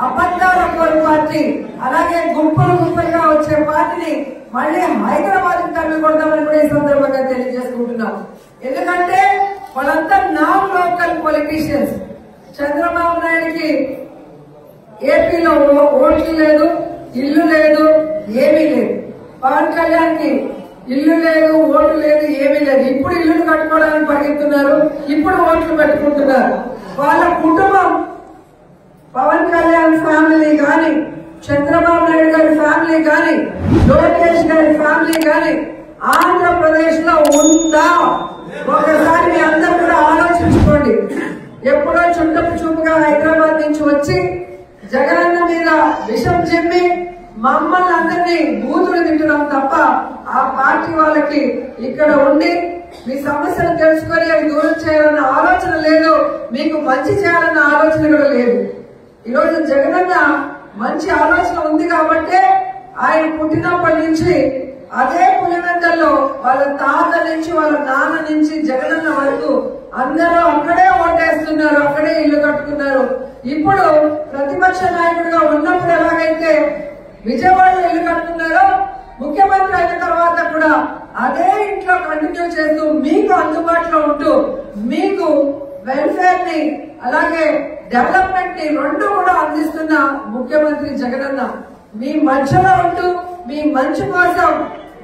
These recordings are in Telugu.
అబద్ధాల కోరు పార్టీ, అలాగే గుంపులు గుంపులుగా వచ్చే పార్టీని మళ్ళీ హైదరాబాద్ తరలి కొడదామని కూడా ఈ సందర్భంగా తెలియజేసుకుంటున్నాం. ఎందుకంటే వాళ్ళంతా నాన్ లోకల్ పొలిటీషియన్స్. చంద్రబాబు నాయుడికి ఏపీలో ఓట్లు లేదు, ఇల్లు లేదు, ఏమీ లేదు. పవన్ కళ్యాణ్ కి ఇల్లు లేదు, ఓటు లేదు, ఏమీ లేదు. ఇప్పుడు ఇల్లులు కట్టుకోవడానికి పరిగెత్తున్నారు, ఇప్పుడు ఓట్లు పెట్టుకుంటున్నారు. వాళ్ళ కుటుంబం పవన్ కళ్యాణ్ ఫ్యామిలీ గాని, చంద్రబాబు నాయుడు గారి ఫ్యామిలీ గాని, లోకేష్ గారి ఫ్యామిలీ గాని ఆంధ్రప్రదేశ్ లో ఉందా? ఒకసారి మీ అందరూ కూడా ఆలోచించుకోండి. ఎప్పుడో చుట్టపు చూపుగా హైదరాబాద్ నుంచి వచ్చి జగనన్న మీద విషం చెమ్మి మమ్మల్ని అందరినీ బూతులు తింటున్నాం తప్ప ఆ పార్టీ వాళ్ళకి ఇక్కడ ఉండి మీ సమస్యలు తెలుసుకొని అవి దూరం చేయాలన్న ఆలోచన లేదు, మీకు మంచి చేయాలన్న ఆలోచన కూడా లేదు. ఈరోజు జగనన్న మంచి ఆలోచన ఉంది కాబట్టే ఆయన పుట్టినప్పటి నుంచి అదే పులివెందల్లో వాళ్ళ తాత నుంచి వాళ్ళ నాన్న నుంచి జగనన్న వరకు అందరూ అక్కడే ఓటేస్తున్నారు, అక్కడే ఇల్లు కట్టుకున్నారు. ఇప్పుడు ప్రతిపక్ష నాయకుడిగా ఉన్నప్పుడు ఎలాగైతే విజయవాడలో ఇల్లు కట్టుకున్నారో, ముఖ్యమంత్రి అయిన తర్వాత కూడా అదే ఇంట్లో కంటిన్యూ చేస్తూ మీకు అందుబాటులో ఉంటూ మీకు వెల్ఫేర్ ని అలాగే డెవలప్మెంట్ ని రెండు కూడా అందిస్తున్న ముఖ్యమంత్రి జగనన్న మీ మధ్యలో ఉంటూ మీ మంచి కోసం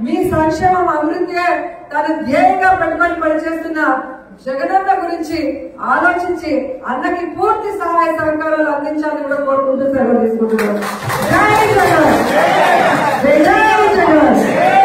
మీ సంక్షేమం అభివృద్ధిగా తన ధ్యేయంగా పెట్టుబడి పనిచేస్తున్న జగనన్న గురించి ఆలోచించి అన్నకి పూర్తి సహాయ సహకారాలు అందించాలని కూడా కోరుకుంటూ సెలవు తీసుకుంటున్నాను. జై జగన్, జై జగన్.